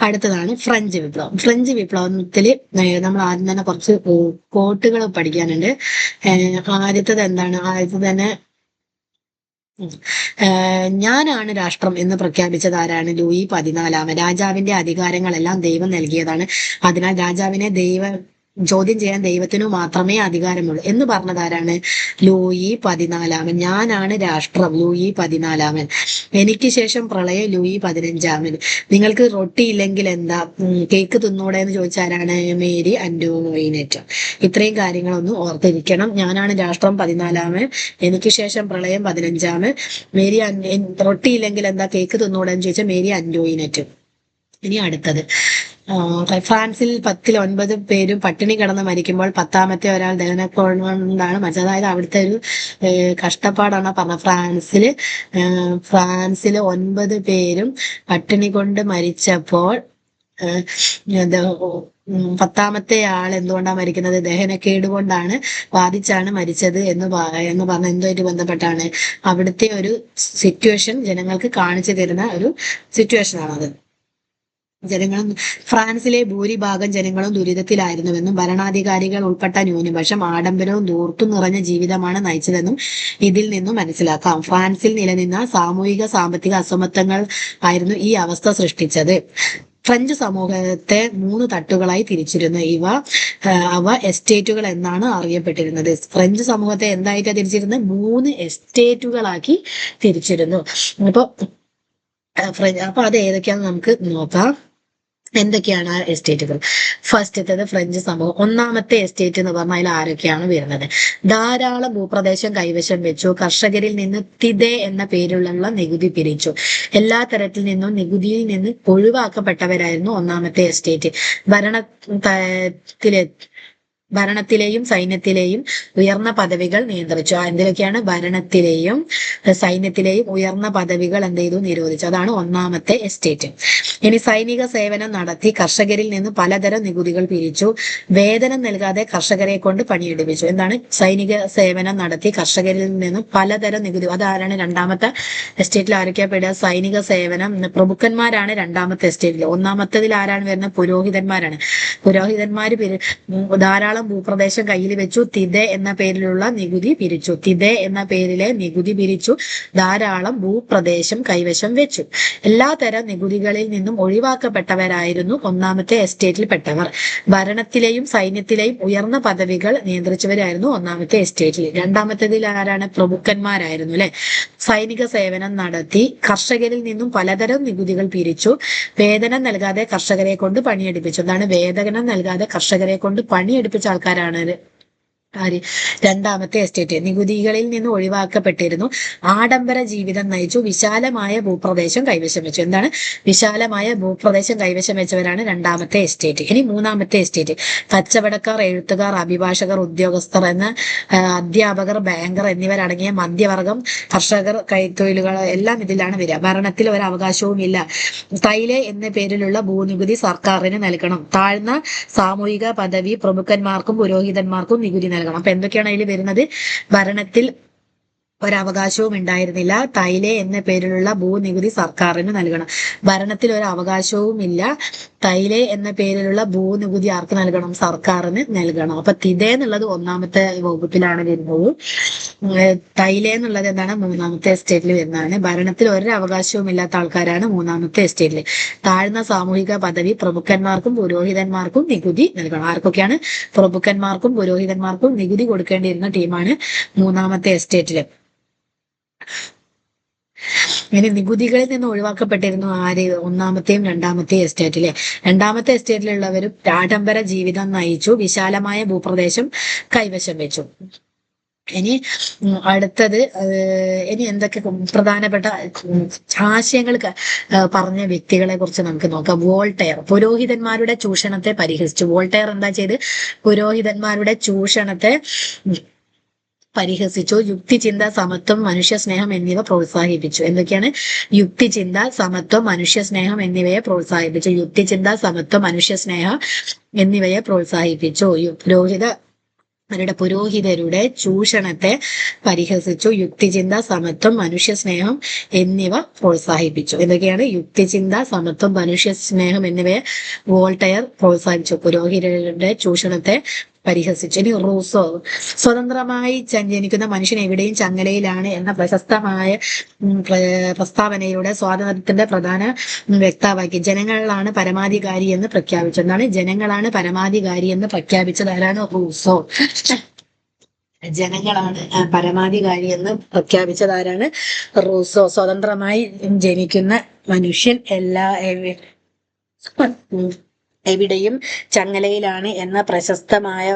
അടുത്തതാണ് ഫ്രഞ്ച് വിപ്ലവം. ഫ്രഞ്ച് വിപ്ലവത്തിൽ നമ്മൾ ആദ്യം തന്നെ കുറച്ച് കോട്ടുകൾ പഠിക്കാനുണ്ട്. ആദ്യത്തത് എന്താണ്? ആദ്യത്തത് തന്നെ ഞാനാണ് രാഷ്ട്രം എന്ന് പ്രഖ്യാപിച്ചത് ആരാണ്? ലൂയി 14. രാജാവിന്റെ അധികാരങ്ങളെല്ലാം ദൈവം നൽകിയതാണ്. അതിനാൽ രാജാവിനെ ചോദ്യം ചെയ്യാൻ ദൈവത്തിനു മാത്രമേ അധികാരമുള്ളൂ എന്ന് പറഞ്ഞത് ആരാണ്? ലൂയി 14. ഞാനാണ് രാഷ്ട്രം, ലൂയി 14. എനിക്ക് ശേഷം പ്രളയം, ലൂയി 15. നിങ്ങൾക്ക് റൊട്ടി ഇല്ലെങ്കിൽ എന്താ, കേക്ക് തിന്നൂടെ എന്ന് ചോദിച്ചാരാണ്? Mary Antoinette. ഇത്രയും കാര്യങ്ങളൊന്നും ഓർത്തിരിക്കണം. ഞാനാണ് രാഷ്ട്രം 14. എനിക്ക് ശേഷം പ്രളയം 15. റൊട്ടി ഇല്ലെങ്കിൽ എന്താ, കേക്ക് തിന്നൂടെ എന്ന് ചോദിച്ചാൽ മേരി അന്റോയിനറ്റ്. ഇനി അടുത്തത്, ഫ്രാൻസിൽ 10ൽ 9 പേരും പട്ടിണി കിടന്ന് മരിക്കുമ്പോൾ 10ാമത്തെ ഒരാൾ ദഹനക്കൊണ്ടാണ് മരിച്ചത്. അതായത് അവിടുത്തെ ഒരു കഷ്ടപ്പാടാണ് പറഞ്ഞത്. ഫ്രാൻസിൽ 9 പേരും പട്ടിണി കൊണ്ട് മരിച്ചപ്പോൾ 10ാമത്തെ ആൾ എന്തുകൊണ്ടാണ് മരിക്കുന്നത്? ദഹനക്കേട് കൊണ്ടാണ്, ബാധിച്ചാണ് മരിച്ചത് എന്ന് പറഞ്ഞ എന്തുമായിട്ട് ബന്ധപ്പെട്ടാണ്? അവിടുത്തെ ഒരു സിറ്റുവേഷൻ ജനങ്ങൾക്ക് കാണിച്ചു തരുന്ന ഒരു സിറ്റുവേഷൻ ആണത്. ഫ്രാൻസിലെ ഭൂരിഭാഗം ജനങ്ങളും ദുരിതത്തിലായിരുന്നുവെന്നും ഭരണാധികാരികൾ ഉൾപ്പെട്ട ന്യൂനപക്ഷം ആഡംബരവും ധൂർത്തും നിറഞ്ഞ ജീവിതമാണ് നയിച്ചതെന്നും ഇതിൽ നിന്നും മനസ്സിലാക്കാം. ഫ്രാൻസിൽ നിലനിന്ന സാമൂഹിക സാമ്പത്തിക അസമത്വങ്ങൾ ആയിരുന്നു ഈ അവസ്ഥ സൃഷ്ടിച്ചത്. ഫ്രഞ്ച് സമൂഹത്തെ 3 തട്ടുകളായി തിരിച്ചിരുന്നു. അവ എസ്റ്റേറ്റുകൾ എന്നാണ് അറിയപ്പെട്ടിരുന്നത്. ഫ്രഞ്ച് സമൂഹത്തെ എന്തായിട്ടാണ് തിരിച്ചിരുന്നത്? 3 എസ്റ്റേറ്റുകളാക്കി തിരിച്ചിരുന്നു. അപ്പൊ അത് ഏതൊക്കെയാണെന്ന് നമുക്ക് നോക്കാം. എന്തൊക്കെയാണ് ആ എസ്റ്റേറ്റുകൾ? ഫസ്റ്റത്തത് ഫ്രഞ്ച് സമൂഹം. 1ാമത്തെ എസ്റ്റേറ്റ് എന്ന് പറഞ്ഞാൽ അതിൽ ആരൊക്കെയാണ് വരുന്നത്? ധാരാളം ഭൂപ്രദേശം കൈവശം വെച്ചു. കർഷകരിൽ നിന്ന് തിതെ എന്ന പേരിലുള്ള നികുതി പിരിച്ചു. എല്ലാ തരത്തിൽ നിന്നും നികുതിയിൽ നിന്ന് ഒഴിവാക്കപ്പെട്ടവരായിരുന്നു 1ാമത്തെ എസ്റ്റേറ്റ്. ഭരണത്തിലെയും സൈന്യത്തിലെയും ഉയർന്ന പദവികൾ നിയന്ത്രിച്ചു. എന്തിലൊക്കെയാണ്? ഭരണത്തിലെയും സൈന്യത്തിലെയും ഉയർന്ന പദവികൾ എന്ത് ചെയ്തു? നിരോധിച്ചു. അതാണ് 1ാമത്തെ എസ്റ്റേറ്റ്. ഇനി സൈനിക സേവനം നടത്തി കർഷകരിൽ നിന്ന് പലതരം നികുതികൾ പിരിച്ചു. വേതനം നൽകാതെ കർഷകരെ കൊണ്ട് പണിയെടുപ്പിച്ചു. എന്താണ്? സൈനിക സേവനം നടത്തി കർഷകരിൽ നിന്ന് പലതരം നികുതി. അതാരാണ്? 2ാമത്തെ എസ്റ്റേറ്റിൽ ആരൊക്കെയാ പെടുക? സൈനിക സേവനം. പ്രഭുക്കന്മാരാണ് 2ാമത്തെ എസ്റ്റേറ്റിൽ. 1ാമത്തതിൽ ആരാണ് വരുന്നത്? പുരോഹിതന്മാരാണ്. പുരോഹിതന്മാര് ധാരാളം ഭൂപ്രദേശം കയ്യിൽ വെച്ചു. തിതെ എന്ന പേരിലുള്ള നികുതി പിരിച്ചു. തിതെ എന്ന പേരിലെ നികുതി പിരിച്ചു. ധാരാളം ഭൂപ്രദേശം കൈവശം വെച്ചു. എല്ലാ തരം നികുതികളിൽ നിന്നും ഒഴിവാക്കപ്പെട്ടവരായിരുന്നു 1ാമത്തെ എസ്റ്റേറ്റിൽ പെട്ടവർ. ഭരണത്തിലെയും സൈന്യത്തിലെയും ഉയർന്ന പദവികൾ നിയന്ത്രിച്ചവരായിരുന്നു 1ാമത്തെ എസ്റ്റേറ്റിൽ. 2ാമത്തേതിൽ ആരാണ്? പ്രഭുക്കന്മാരായിരുന്നു അല്ലെ. സൈനിക സേവനം നടത്തി കർഷകരിൽ നിന്നും പലതരം നികുതികൾ പിരിച്ചു. വേതനം നൽകാതെ കർഷകരെ കൊണ്ട് പണിയെടുപ്പിച്ചു. എന്താണ്? വേതനം നൽകാതെ കർഷകരെ കൊണ്ട് പണിയെടുപ്പിച്ച ആൾക്കാരാണ് ആര്? 2ാമത്തെ എസ്റ്റേറ്റ്. നികുതികളിൽ നിന്ന് ഒഴിവാക്കപ്പെട്ടിരുന്നു. ആഡംബര ജീവിതം നയിച്ചു. വിശാലമായ ഭൂപ്രദേശം കൈവശം വെച്ചു. എന്താണ്? വിശാലമായ ഭൂപ്രദേശം കൈവശം വെച്ചവരാണ് 2ാമത്തെ എസ്റ്റേറ്റ്. ഇനി 3ാമത്തെ എസ്റ്റേറ്റ്. കച്ചവടക്കാർ, എഴുത്തുകാർ, അഭിഭാഷകർ, ഉദ്യോഗസ്ഥർ അധ്യാപകർ, ബാങ്കർ എന്നിവരടങ്ങിയ മധ്യവർഗം, കർഷകർ, കൈത്തൊഴിലുകൾ എല്ലാം ഇതിലാണ് വരിക. ഭരണത്തിൽ ഒരു അവകാശവും ഇല്ല. തൈലെ എന്ന പേരിലുള്ള ഭൂനികുതി സർക്കാരിന് നൽകണം. താഴ്ന്ന സാമൂഹിക പദവി പ്രഭുക്കന്മാർക്കും പുരോഹിതന്മാർക്കും നികുതി നൽകണം. അപ്പൊ എന്തൊക്കെയാണ് അതിൽ വരുന്നത്? ഭരണത്തിൽ ഒരവകാശവും ഉണ്ടായിരുന്നില്ല. തൈലെ എന്ന പേരിലുള്ള ഭൂനികുതി സർക്കാരിന് നൽകണം. ഭരണത്തിൽ ഒരു അവകാശവും ഇല്ല. തൈലെ എന്ന പേരിലുള്ള ഭൂനികുതി ആർക്ക് നൽകണം? സർക്കാരിന് നൽകണം. അപ്പൊ തിതെ എന്നുള്ളത് 1ാമത്തെ വകുപ്പിലാണ് വരുന്നത്. തൈലെ എന്നുള്ളത് എന്താണ്? 3ാമത്തെ എസ്റ്റേറ്റിൽ വരുന്നതാണ്. ഭരണത്തിൽ ഒരു അവകാശവും ഇല്ലാത്ത ആൾക്കാരാണ് 3ാമത്തെ എസ്റ്റേറ്റിൽ. താഴ്ന്ന സാമൂഹിക പദവി പ്രഭുക്കന്മാർക്കും പുരോഹിതന്മാർക്കും നികുതി നൽകണം. ആർക്കൊക്കെയാണ്? പ്രഭുക്കന്മാർക്കും പുരോഹിതന്മാർക്കും നികുതി കൊടുക്കേണ്ടിയിരുന്ന ടീമാണ് 3ാമത്തെ എസ്റ്റേറ്റില്. ഇനി നികുതികളിൽ നിന്ന് ഒഴിവാക്കപ്പെട്ടിരുന്നു ആര്? 1ാമത്തെയും 2ാമത്തെയും എസ്റ്റേറ്റിലെ. 2ാമത്തെ എസ്റ്റേറ്റിലുള്ളവരും ആഡംബര ജീവിതം നയിച്ചു. വിശാലമായ ഭൂപ്രദേശം കൈവശം വെച്ചു. ഇനി അടുത്തത്, ഇനി എന്തൊക്കെ പ്രധാനപ്പെട്ട ആശയങ്ങൾ പറഞ്ഞ വ്യക്തികളെ കുറിച്ച് നമുക്ക് നോക്കാം. വോൾട്ടയർ പുരോഹിതന്മാരുടെ ചൂഷണത്തെ പരിഹസിച്ചു. വോൾട്ടയർ എന്താ ചെയ്ത്? പുരോഹിതന്മാരുടെ ചൂഷണത്തെ പരിഹസിച്ചു. യുക്തിചിന്ത, സമത്വം, മനുഷ്യസ്നേഹം എന്നിവ പ്രോത്സാഹിപ്പിച്ചു. എന്തൊക്കെയാണ്? യുക്തിചിന്ത, സമത്വം, മനുഷ്യസ്നേഹം എന്നിവയെ പ്രോത്സാഹിപ്പിച്ചു. യുക്തിചിന്ത, സമത്വം, മനുഷ്യസ്നേഹം എന്നിവയെ പ്രോത്സാഹിപ്പിച്ചു. പുരോഹിത അവരുടെ പുരോഹിതരുടെ ചൂഷണത്തെ പരിഹസിച്ചു. യുക്തിചിന്ത, സമത്വം, മനുഷ്യസ്നേഹം എന്നിവ പ്രോത്സാഹിപ്പിച്ചു. എന്തൊക്കെയാണ്? യുക്തിചിന്ത, സമത്വം, മനുഷ്യസ്നേഹം എന്നിവയെ വോൾട്ടയർ പ്രോത്സാഹിപ്പിച്ചു. പുരോഹിതരുടെ ചൂഷണത്തെ പരിഹസിച്ചു. ഇനി റൂസോ, സ്വതന്ത്രമായി ജനിക്കുന്ന മനുഷ്യൻ എവിടെയും ചങ്ങലയിലാണ് എന്ന പ്രശസ്തമായ പ്രസ്താവനയിലൂടെ സ്വാതന്ത്ര്യത്തിന്റെ പ്രധാന വ്യക്തമാക്കി. ജനങ്ങളാണ് പരമാധികാരി എന്ന് പ്രഖ്യാപിച്ചു. എന്താണ്? ജനങ്ങളാണ് പരമാധികാരി എന്ന് പ്രഖ്യാപിച്ചത് ആരാണ്? റൂസോ. ജനങ്ങളാണ് പരമാധികാരി എന്ന് പ്രഖ്യാപിച്ചത് ആരാണ്? റൂസോ. സ്വതന്ത്രമായി ജനിക്കുന്ന മനുഷ്യൻ എവിടെയും ചങ്ങലയിലാണ് എന്ന പ്രശസ്തമായ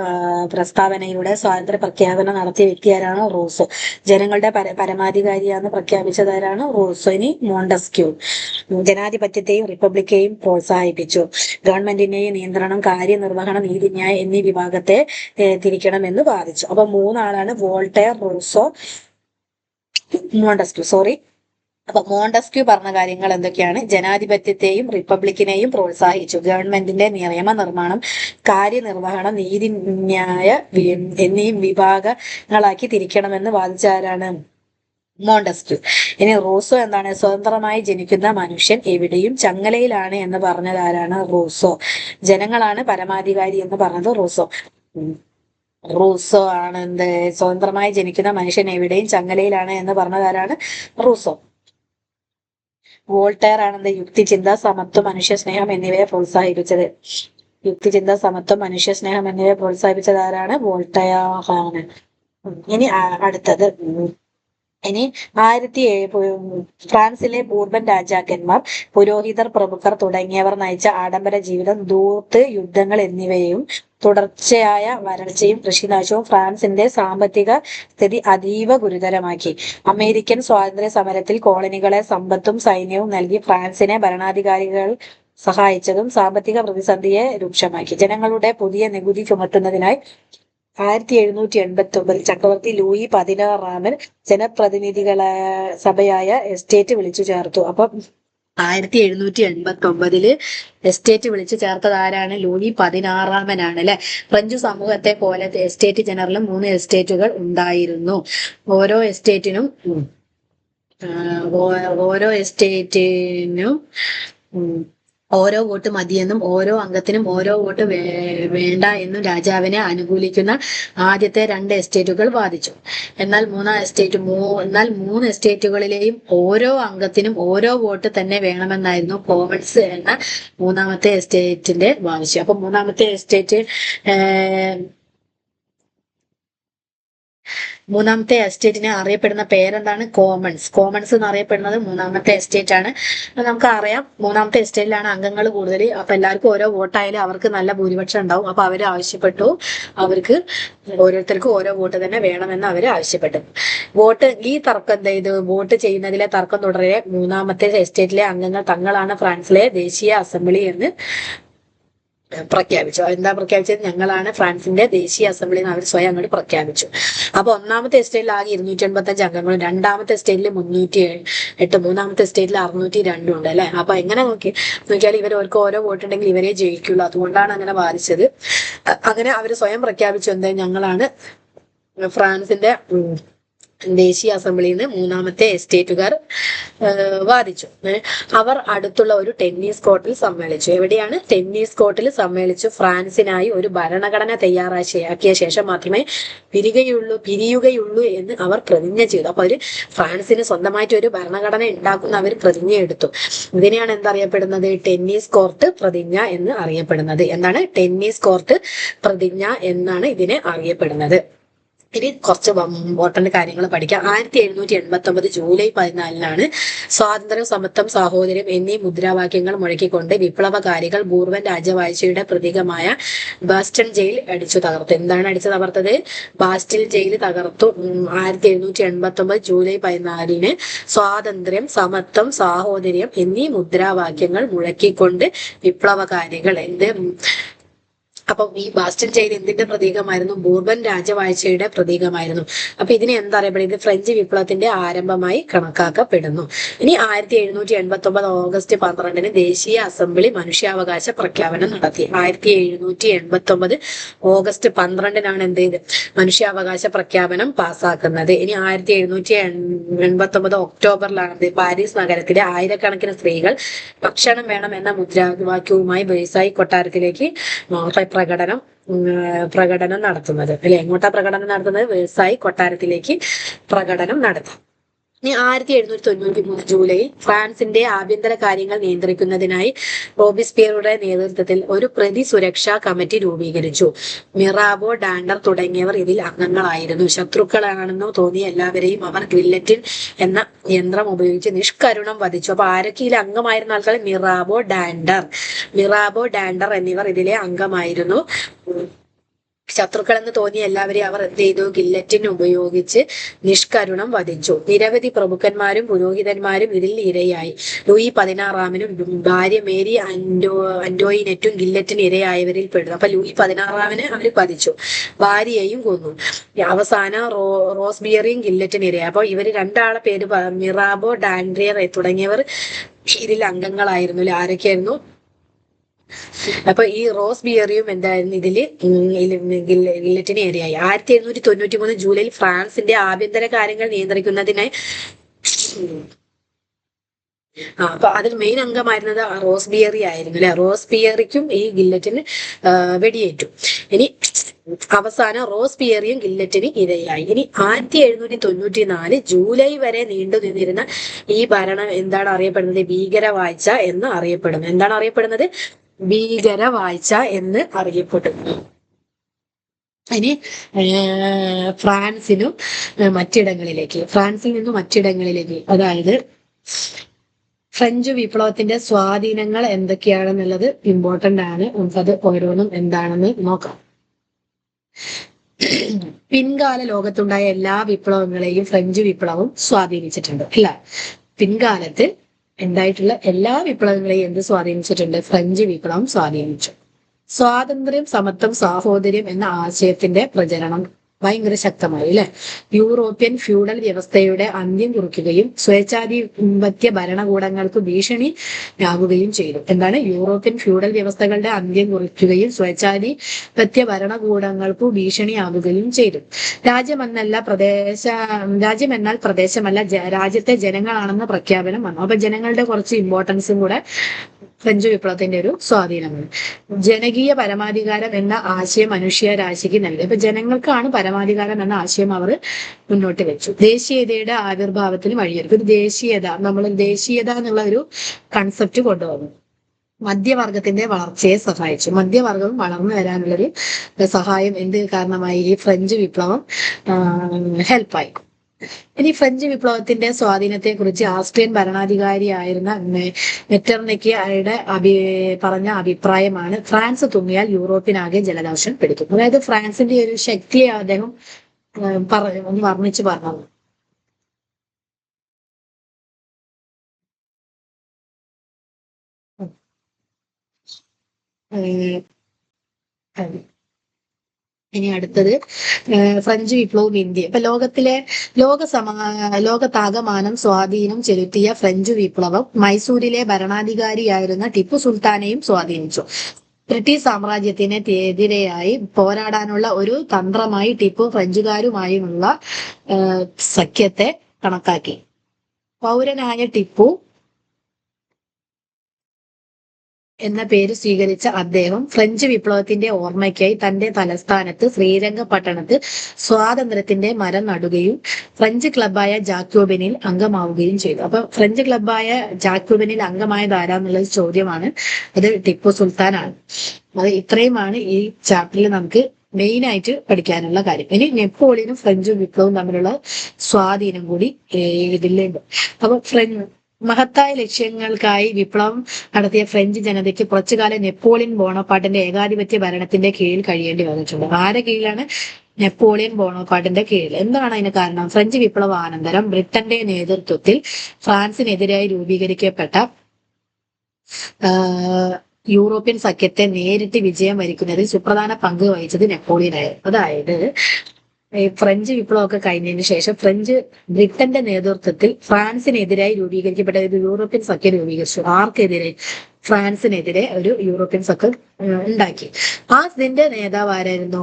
പ്രസ്താവനയിലൂടെ സ്വാതന്ത്ര്യ പ്രഖ്യാപനം നടത്തിയ വ്യക്തി ആരാണ്? റൂസോ. ജനങ്ങളുടെ പരമാധികാരിയാണെന്ന് പ്രഖ്യാപിച്ചത് ആരാണ്? റൂസോ. ഇനി മോണ്ടസ്ക്യൂ, ജനാധിപത്യത്തെയും റിപ്പബ്ലിക്കെയും പ്രോത്സാഹിപ്പിച്ചു. ഗവൺമെന്റിന്റെയും നിയന്ത്രണം, കാര്യനിർവഹണം, നീതിന്യായം എന്നീ വിഭാഗത്തെ തിരിക്കണമെന്ന് വാദിച്ചു. അപ്പൊ മൂന്നാളാണ്: വോൾട്ടയർ, റൂസോ, മോണ്ടസ്ക്യൂ. അപ്പൊ മോണ്ടസ്ക്യൂ പറഞ്ഞ കാര്യങ്ങൾ എന്തൊക്കെയാണ്? ജനാധിപത്യത്തെയും റിപ്പബ്ലിക്കിനെയും പ്രോത്സാഹിച്ചു. ഗവൺമെന്റിന്റെ നിയമനിർമ്മാണം, കാര്യനിർവഹണം, നീതിന്യായ എന്നീ വിഭാഗങ്ങളാക്കി തിരിക്കണമെന്ന് വാദിച്ചാരാണ്? മോണ്ടസ്ക്യൂ. ഇനി റൂസോ എന്താണ്? സ്വതന്ത്രമായി ജനിക്കുന്ന മനുഷ്യൻ എവിടെയും ചങ്ങലയിലാണ് എന്ന് പറഞ്ഞത് ആരാണ്? റൂസോ. ജനങ്ങളാണ് പരമാധികാരി എന്ന് പറഞ്ഞത് റൂസോ ആണ്. എന്ത്? സ്വതന്ത്രമായി ജനിക്കുന്ന മനുഷ്യൻ എവിടെയും ചങ്ങലയിലാണ് എന്ന് പറഞ്ഞത് ആരാണ്? റൂസോ. വോൾട്ടയർ ആണെന്ത്? യുക്തിചിന്ത, സമത്വം, മനുഷ്യസ്നേഹം എന്നിവയെ പ്രോത്സാഹിപ്പിച്ചത്. യുക്തിചിന്ത, സമത്വം, മനുഷ്യസ്നേഹം എന്നിവയെ പ്രോത്സാഹിപ്പിച്ചത് ആരാണ്? വോൾട്ടയർ ആണ്. ഇനി അടുത്തത്, ഇനി ഫ്രാൻസിലെ ബൂർബൻ രാജാക്കന്മാർ, പുരോഹിതർ, പ്രമുഖർ തുടങ്ങിയവർ നയിച്ച ആഡംബര ജീവിതം, ധൂർത്ത്, യുദ്ധങ്ങൾ എന്നിവയും തുടർച്ചയായ വരൾച്ചയും കൃഷിനാശവും ഫ്രാൻസിന്റെ സാമ്പത്തിക സ്ഥിതി അതീവ ഗുരുതരമാക്കി. അമേരിക്കൻ സ്വാതന്ത്ര്യ സമരത്തിൽ കോളനികളെ സമ്പത്തും സൈന്യവും നൽകി ഫ്രാൻസിനെ ഭരണാധികാരികൾ സഹായിച്ചതും സാമ്പത്തിക പ്രതിസന്ധിയെ രൂക്ഷമാക്കി. ജനങ്ങളുടെ പുതിയ നികുതി ചുമത്തുന്നതിനായി 1789 ചക്രവർത്തി ലൂയി 16 ജനപ്രതിനിധികളെ സഭയായ എസ്റ്റേറ്റ് വിളിച്ചു ചേർത്തു. അപ്പം 1789 എസ്റ്റേറ്റ് വിളിച്ചു ചേർത്തത് ആരാണ്? ലൂയി 16 അല്ലെ. ഫ്രഞ്ച് സമൂഹത്തെ പോലെ എസ്റ്റേറ്റ് ജനറലും 3 എസ്റ്റേറ്റുകൾ ഉണ്ടായിരുന്നു. ഓരോ എസ്റ്റേറ്റിനും ഓരോ വോട്ട് മതിയെന്നും ഓരോ അംഗത്തിനും ഓരോ വോട്ട് വേണ്ട എന്നും രാജാവിനെ അനുകൂലിക്കുന്ന ആദ്യത്തെ 2 എസ്റ്റേറ്റുകൾ വാദിച്ചു. എന്നാൽ 3 എസ്റ്റേറ്റുകളിലെയും ഓരോ അംഗത്തിനും ഓരോ വോട്ട് തന്നെ വേണമെന്നായിരുന്നു കോമൺസ് എന്ന 3ാമത്തെ എസ്റ്റേറ്റിന്റെ ആവശ്യം. അപ്പൊ 3ാമത്തെ എസ്റ്റേറ്റിനെ അറിയപ്പെടുന്ന പേരെന്താണ്? കോമൺസ് എന്ന് അറിയപ്പെടുന്നത് 3ാമത്തെ എസ്റ്റേറ്റ് ആണ്. നമുക്ക് അറിയാം 3ാമത്തെ എസ്റ്റേറ്റിലാണ് അംഗങ്ങൾ കൂടുതൽ. അപ്പൊ എല്ലാവർക്കും ഓരോ വോട്ടായാലും അവർക്ക് നല്ല ഭൂരിപക്ഷം ഉണ്ടാവും. അപ്പൊ അവര് ആവശ്യപ്പെട്ടു, അവർക്ക് ഓരോരുത്തർക്കും ഓരോ വോട്ട് തന്നെ വേണമെന്ന് അവര് ആവശ്യപ്പെട്ടു. ഈ തർക്കം വോട്ട് ചെയ്യുന്നതിലെ തർക്കം തുടരെ 3ാമത്തെ എസ്റ്റേറ്റിലെ അംഗങ്ങൾ തങ്ങളാണ് ഫ്രാൻസിലെ ദേശീയ അസംബ്ലി എന്ന് പ്രഖ്യാപിച്ചു. എന്താ പ്രഖ്യാപിച്ചത്? ഞങ്ങളാണ് ഫ്രാൻസിന്റെ ദേശീയ അസംബ്ലി എന്ന് അവർ സ്വയം അങ്ങോട്ട് പ്രഖ്യാപിച്ചു. അപ്പൊ 1ാമത്തെ എസ്റ്റേറ്റിൽ ആകെ 255 അംഗങ്ങളും 2ാമത്തെ എസ്റ്റേറ്റിൽ 308, 3ാമത്തെ എസ്റ്റേറ്റിൽ 602 ഉണ്ട് അല്ലെ. അപ്പൊ എങ്ങനെ നോക്കിയാൽ ഇവർക്ക് ഓരോ വോട്ടുണ്ടെങ്കിൽ ഇവരെ ജയിക്കുള്ളൂ. അതുകൊണ്ടാണ് അങ്ങനെ വാദിച്ചത്. അങ്ങനെ അവർ സ്വയം പ്രഖ്യാപിച്ചു, എന്താ? ഞങ്ങളാണ് ഫ്രാൻസിന്റെ ദേശീയ അസംബ്ലിയിൽ നിന്ന് 3ാമത്തെ എസ്റ്റേറ്റുകാർ വാദിച്ചു. അവർ അടുത്തുള്ള ഒരു ടെന്നീസ് കോർട്ടിൽ സമ്മേളിച്ചു. എവിടെയാണ്? ടെന്നീസ് കോർട്ടിൽ സമ്മേളിച്ചു. ഫ്രാൻസിനായി ഒരു ഭരണഘടന തയ്യാറാക്കിയ ശേഷം മാത്രമേ പിരിയുകയുള്ളൂ എന്ന് അവർ പ്രതിജ്ഞ ചെയ്തു. അപ്പൊ അവര് ഫ്രാൻസിന് സ്വന്തമായിട്ട് ഒരു ഭരണഘടന ഉണ്ടാക്കുന്ന അവർ പ്രതിജ്ഞ എടുത്തു. ഇതിനെയാണ് എന്തറിയപ്പെടുന്നത്? ടെന്നീസ് കോർട്ട് പ്രതിജ്ഞ എന്ന് അറിയപ്പെടുന്നത്. എന്താണ്? ടെന്നീസ് കോർട്ട് പ്രതിജ്ഞ എന്നാണ് ഇതിനെ അറിയപ്പെടുന്നത്. ഇനി കുറച്ച് ഇമ്പോർട്ടന്റ് കാര്യങ്ങൾ പഠിക്കാം. 1789 ജൂലൈ 14 സ്വാതന്ത്ര്യം, സമത്വം, സാഹോദര്യം എന്നീ മുദ്രാവാക്യങ്ങൾ മുഴക്കിക്കൊണ്ട് വിപ്ലവകാരികൾ ബൂർബൻ രാജവാഴ്ചയുടെ പ്രതീകമായ ബാസ്റ്റൺ ജയിൽ അടിച്ചു തകർത്തു. എന്താണ് അടിച്ചു തകർത്തത്? ബാസ്റ്റൽ ജയിൽ തകർത്തു. 1789 ജൂലൈ 14 സ്വാതന്ത്ര്യം, സമത്വം, സാഹോദര്യം എന്നീ മുദ്രാവാക്യങ്ങൾ മുഴക്കിക്കൊണ്ട് വിപ്ലവകാരികൾ അപ്പൊ ഈ ബാസ്റ്റൻ ചെയിൻ എന്തിന്റെ പ്രതീകമായിരുന്നു? ബൂർബൻ രാജവാഴ്ചയുടെ പ്രതീകമായിരുന്നു. അപ്പൊ ഇതിനെ എന്താ അറിയപ്പെടുന്നത്? ഇത് ഫ്രഞ്ച് വിപ്ലവത്തിന്റെ ആരംഭമായി കണക്കാക്കപ്പെടുന്നു. ഇനി 1789 ഓഗസ്റ്റ് 12 ദേശീയ അസംബ്ലി മനുഷ്യാവകാശ പ്രഖ്യാപനം നടത്തി. 1789 ഓഗസ്റ്റ് 12 എന്ത് ചെയ്ത് മനുഷ്യാവകാശ പ്രഖ്യാപനം പാസ്സാക്കുന്നത്. ഇനി 1789 ഒക്ടോബറിലാണ് പാരീസ് നഗരത്തിലെ ആയിരക്കണക്കിന് സ്ത്രീകൾ ഭക്ഷണം വേണം എന്ന മുദ്രാവാക്യവുമായി വേഴ്സായി കൊട്ടാരത്തിലേക്ക് പ്രകടനം നടത്തുന്നത് അല്ലെ. എങ്ങോട്ടാ പ്രകടനം നടത്തുന്നത്? വേഴ്സായി കൊട്ടാരത്തിലേക്ക് പ്രകടനം നടത്തും. ഇനി 1793 ജൂലൈയിൽ ഫ്രാൻസിന്റെ ആഭ്യന്തര കാര്യങ്ങൾ നിയന്ത്രിക്കുന്നതിനായി റോബിസ്പിയറുടെ നേതൃത്വത്തിൽ ഒരു പ്രതി സുരക്ഷാ കമ്മിറ്റി രൂപീകരിച്ചു. മിറാബോ, ഡാൻഡർ തുടങ്ങിയവർ ഇതിൽ അംഗങ്ങളായിരുന്നു. ശത്രുക്കളാണെന്ന് തോന്നിയ എല്ലാവരെയും അവർ ഗില്ലറ്റിൻ എന്ന യന്ത്രം ഉപയോഗിച്ച് നിഷ്കരുണം വധിച്ചു. അപ്പൊ ആരൊക്കെ ഇതിൽ അംഗമായിരുന്ന ആൾക്കാർ? മിറാബോ, ഡാൻഡർ എന്നിവർ ഇതിലെ അംഗമായിരുന്നു. ശത്രുക്കളെന്ന് തോന്നിയ എല്ലാവരെയും അവർ എന്ത് ചെയ്തു? ഗില്ലറ്റിൻ ഉപയോഗിച്ച് നിഷ്കരുണം വധിച്ചു. നിരവധി പ്രഭുക്കന്മാരും പുരോഹിതന്മാരും ഇതിൽ ഇരയായി. ലൂയി 16 ഭാര്യ മേരി അന്റോയിനെറ്റും ഗില്ലറ്റിന് ഇരയായവരിൽ പെടുന്നു. അപ്പൊ ലൂയി 16 അവർ വധിച്ചു, ഭാര്യയെയും കൊന്നു. അവസാനം റോസ്ബിയറിയും ഗില്ലറ്റിന് ഇരയായി. അപ്പൊ ഇവര് രണ്ടാളെ പേര് മിറാബോ, ഡാൻഡ്രിയർ തുടങ്ങിയവർ ഇതിൽ അംഗങ്ങളായിരുന്നു. ആരൊക്കെയായിരുന്നു? അപ്പൊ ഈ റോസ് ബിയറിയും എന്തായിരുന്നു ഇതില് ഗില്ലറ്റിന് ഏരിയായി. 1793 ജൂലൈയിൽ ഫ്രാൻസിന്റെ ആഭ്യന്തര കാര്യങ്ങൾ നിയന്ത്രിക്കുന്നതിനായി അപ്പൊ അതിൽ മെയിൻ അംഗമായിരുന്നത് റോസ് ബിയറി ആയിരുന്നു അല്ലെ. റോസ് ബിയറിക്കും ഈ ഗില്ലറ്റിന് വെടിയേറ്റു. ഇനി അവസാനം റോസ് ബിയറിയും ഗില്ലറ്റിന് ഇരയായി. ഇനി 1794 ജൂലൈ വരെ നീണ്ടു നിന്നിരുന്ന ഈ ഭരണം എന്താണ് അറിയപ്പെടുന്നത്? ഭീകരവാഴ്ച എന്ന് അറിയപ്പെടുന്നു. എന്താണ് അറിയപ്പെടുന്നത്? ഭീകരവാഴ്ച എന്ന് അറിയപ്പെടുന്നു. ഇനി ഫ്രാൻസിൽ നിന്നും മറ്റിടങ്ങളിലേക്ക്, അതായത് ഫ്രഞ്ച് വിപ്ലവത്തിന്റെ സ്വാധീനങ്ങൾ എന്തൊക്കെയാണെന്നുള്ളത് ഇമ്പോർട്ടന്റ് ആണ്. നമുക്കത് ഓരോന്നും എന്താണെന്ന് നോക്കാം. പിൻകാല ലോകത്തുണ്ടായ എല്ലാ വിപ്ലവങ്ങളെയും ഫ്രഞ്ച് വിപ്ലവം സ്വാധീനിച്ചിട്ടുണ്ട് അല്ല. പിൻകാലത്ത് ഉണ്ടായിട്ടുള്ള എല്ലാ വിപ്ലവങ്ങളെയും എന്ത് സ്വാധീനിച്ചിട്ടുണ്ട്? ഫ്രഞ്ച് വിപ്ലവം സ്വാധീനിച്ചു. സ്വാതന്ത്ര്യം, സമത്വം, സാഹോദര്യം എന്ന ആശയത്തിന്റെ പ്രചരണം ഭയങ്കര ശക്തമായി അല്ലെ. യൂറോപ്യൻ വ്യവസ്ഥയുടെ അന്ത്യം കുറിക്കുകയും സ്വേച്ഛാധിപത്യ ഭരണകൂടങ്ങൾക്ക് ഭീഷണിയാവുകയും ചെയ്തു. എന്താണ്? യൂറോപ്യൻ ഫ്യൂഡൽ വ്യവസ്ഥകളുടെ അന്ത്യം കുറിക്കുകയും സ്വേച്ഛാധിപത്യ ഭരണകൂടങ്ങൾക്ക് ഭീഷണിയാവുകയും ചെയ്തു. രാജ്യമെന്നാൽ പ്രദേശമല്ല, രാജ്യത്തെ ജനങ്ങളാണെന്ന പ്രഖ്യാപനം വന്നു. അപ്പൊ ജനങ്ങളുടെ കുറച്ച് ഇമ്പോർട്ടൻസും കൂടെ ഫ്രഞ്ച് വിപ്ലവത്തിന്റെ ഒരു സ്വാധീനമാണ്. ജനകീയ പരമാധികാരം എന്ന ആശയം മനുഷ്യരാശിക്ക് നൽകി. അപ്പൊ ജനങ്ങൾക്കാണ് പരമാധികാരം എന്ന ആശയം അവർ മുന്നോട്ട് വെച്ചു. ദേശീയതയുടെ ആവിർഭാവത്തിന് വഴിയൊരുക്കും. ഒരു ദേശീയത എന്നുള്ള ഒരു കൺസെപ്റ്റ് കൊണ്ടുവന്നു. മധ്യവർഗത്തിന്റെ വളർച്ചയെ സഹായിച്ചു. മധ്യവർഗം വളർന്നു വരാനുള്ളൊരു സഹായം എന്ത് കാരണമായി? ഈ ഫ്രഞ്ച് വിപ്ലവം ഹെൽപ്പായി. ഇനി ഫ്രഞ്ച് വിപ്ലവത്തിന്റെ സ്വാധീനത്തെ കുറിച്ച് ആസ്ട്രിയൻ ഭരണാധികാരിയായിരുന്ന മെറ്റർനിക്കയുടെ പറഞ്ഞ അഭിപ്രായമാണ്: ഫ്രാൻസ് തുമ്മിയാൽ യൂറോപ്പിനാകെ ജലദോഷം പിടിക്കും. അതായത് ഫ്രാൻസിന്റെ ഒരു ശക്തിയെ അദ്ദേഹം ഒന്ന് വർണ്ണിച്ചു പറഞ്ഞു. ഇനി അടുത്തത് ഫ്രഞ്ച് വിപ്ലവം ഇന്ത്യ. ഇപ്പൊ ലോകത്താകമാനം സ്വാധീനം ചെലുത്തിയ ഫ്രഞ്ച് വിപ്ലവം മൈസൂരിലെ ഭരണാധികാരിയായിരുന്ന ടിപ്പു സുൽത്താനെയും സ്വാധീനിച്ചു. ബ്രിട്ടീഷ് സാമ്രാജ്യത്തിന് എതിരെയായി പോരാടാനുള്ള ഒരു തന്ത്രമായി ടിപ്പു ഫ്രഞ്ചുകാരുമായുള്ള സഖ്യത്തെ കണക്കാക്കി. പൗരനായ ടിപ്പു എന്ന പേര് സ്വീകരിച്ച അദ്ദേഹം ഫ്രഞ്ച് വിപ്ലവത്തിന്റെ ഓർമ്മയ്ക്കായി തന്റെ തലസ്ഥാനത്ത് ശ്രീരംഗപട്ടണത്ത് സ്വാതന്ത്ര്യത്തിന്റെ മരം നടുകയും ഫ്രഞ്ച് ക്ലബായ ജാക്യോബിനിൽ അംഗമാവുകയും ചെയ്തു. അപ്പൊ ഫ്രഞ്ച് ക്ലബായ ജാക്യോബിനിൽ അംഗമായത് ആരാന്നുള്ളത് ചോദ്യമാണ്. അത് ടിപ്പു സുൽത്താനാണ്. അത് ഇത്രയുമാണ് ഈ ചാപ്റ്ററിൽ നമുക്ക് മെയിൻ ആയിട്ട് പഠിക്കാനുള്ള കാര്യം. ഇനി നെപ്പോളിയനും ഫ്രഞ്ച് വിപ്ലവവും തമ്മിലുള്ള സ്വാധീനം കൂടി ഇതിലുണ്ട്. അപ്പൊ മഹത്തായ ലക്ഷ്യങ്ങൾക്കായി വിപ്ലവം നടത്തിയ ഫ്രഞ്ച് ജനതയ്ക്ക് കുറച്ചുകാലം നെപ്പോളിയൻ ബോണപ്പാർട്ടിന്റെ ഏകാധിപത്യ ഭരണത്തിന്റെ കീഴിൽ കഴിയേണ്ടി വന്നിട്ടുണ്ട്. ആരുടെ കീഴിലാണ്? നെപ്പോളിയൻ ബോണപ്പാർട്ടിന്റെ കീഴിൽ. എന്താണ് അതിന് കാരണം? ഫ്രഞ്ച് വിപ്ലവാനന്തരം ബ്രിട്ടന്റെ നേതൃത്വത്തിൽ ഫ്രാൻസിനെതിരായി രൂപീകരിക്കപ്പെട്ട യൂറോപ്യൻ സഖ്യത്തെ നേരിട്ട് വിജയം വരിക്കുന്നതിൽ സുപ്രധാന പങ്ക് വഹിച്ചത് നെപ്പോളിയൻ ആയിരുന്നു. അതായത് ഈ ഫ്രഞ്ച് വിപ്ലവമൊക്കെ കഴിഞ്ഞതിന് ശേഷം ബ്രിട്ടന്റെ നേതൃത്വത്തിൽ ഫ്രാൻസിനെതിരായി രൂപീകരിക്കപ്പെട്ട ഒരു യൂറോപ്യൻ സഖ്യം രൂപീകരിച്ചു. ആർക്കെതിരെ? ഫ്രാൻസിനെതിരെ ഒരു യൂറോപ്യൻ സഖ്യം ഉണ്ടാക്കി. ഇതിന്റെ നേതാവ് ആരായിരുന്നു?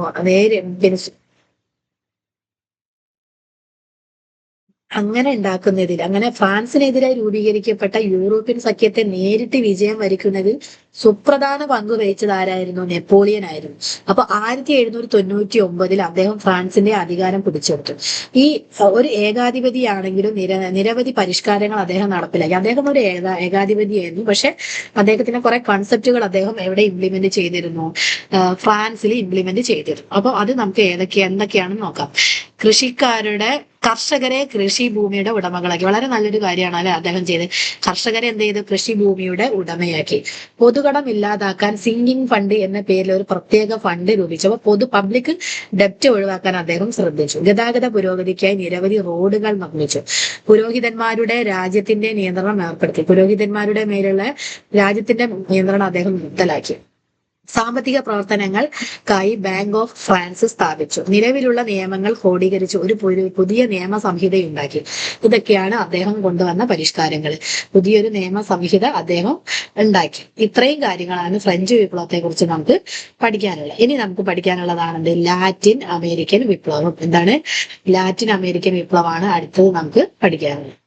അങ്ങനെ ഫ്രാൻസിനെതിരായി രൂപീകരിക്കപ്പെട്ട യൂറോപ്യൻ സഖ്യത്തെ നേരിട്ട് വിജയം വരിക്കുന്നതിൽ സുപ്രധാന പങ്ക് വഹിച്ചത് ആരായിരുന്നു? നെപ്പോളിയൻ ആയിരുന്നു. അപ്പൊ 1799 അദ്ദേഹം ഫ്രാൻസിന്റെ അധികാരം പിടിച്ചെടുത്തു. ഈ ഒരു ഏകാധിപതിയാണെങ്കിലും നിരവധി പരിഷ്കാരങ്ങൾ അദ്ദേഹം നടപ്പിലാക്കി. അദ്ദേഹം ഒരു ഏകാധിപതിയായിരുന്നു. പക്ഷെ അദ്ദേഹത്തിന്റെ കുറെ കൺസെപ്റ്റുകൾ അദ്ദേഹം എവിടെ ഇംപ്ലിമെന്റ് ചെയ്തിരുന്നു? ഫ്രാൻസിൽ ഇംപ്ലിമെന്റ് ചെയ്തിരുന്നു. അപ്പൊ അത് നമുക്ക് എന്തൊക്കെയാണെന്ന് നോക്കാം. കർഷകരെ കൃഷിഭൂമിയുടെ ഉടമകളാക്കി. വളരെ നല്ലൊരു കാര്യമാണ് അല്ലെ അദ്ദേഹം ചെയ്ത്. കർഷകരെ എന്ത് ചെയ്തു? കൃഷിഭൂമിയുടെ ഉടമയാക്കി. പൊതുകടം ഇല്ലാതാക്കാൻ സിങ്കിങ് ഫണ്ട് എന്ന പേരിൽ ഒരു പ്രത്യേക ഫണ്ട് രൂപിച്ചു. അപ്പൊ പബ്ലിക് ഡെപ്റ്റ് ഒഴിവാക്കാൻ അദ്ദേഹം ശ്രദ്ധിച്ചു. ഗതാഗത പുരോഗതിക്കായി നിരവധി റോഡുകൾ നിർമ്മിച്ചു. പുരോഹിതന്മാരുടെ രാജ്യത്തിന്റെ നിയന്ത്രണം ഏർപ്പെടുത്തി. പുരോഹിതന്മാരുടെ മേലുള്ള രാജ്യത്തിന്റെ നിയന്ത്രണം അദ്ദേഹം നിർത്തലാക്കി. സാമ്പത്തിക പ്രവർത്തനങ്ങൾക്കായി ബാങ്ക് ഓഫ് ഫ്രാൻസ് സ്ഥാപിച്ചു. നിലവിലുള്ള നിയമങ്ങൾ ക്രോഡീകരിച്ചു. ഒരു പുതിയ നിയമ സംഹിതയുണ്ടാക്കി. ഇതൊക്കെയാണ് അദ്ദേഹം കൊണ്ടുവന്ന പരിഷ്കാരങ്ങൾ. പുതിയൊരു നിയമ സംഹിത അദ്ദേഹം ഉണ്ടാക്കി. ഇത്രയും കാര്യങ്ങളാണ് ഫ്രഞ്ച് വിപ്ലവത്തെ കുറിച്ച് നമുക്ക് പഠിക്കാനുള്ളത്. ഇനി നമുക്ക് പഠിക്കാനുള്ളതാണെന്ത്? ലാറ്റിൻ അമേരിക്കൻ വിപ്ലവം. എന്താണ്? ലാറ്റിൻ അമേരിക്കൻ വിപ്ലവമാണ് അടുത്തത് നമുക്ക് പഠിക്കാനുള്ളത്.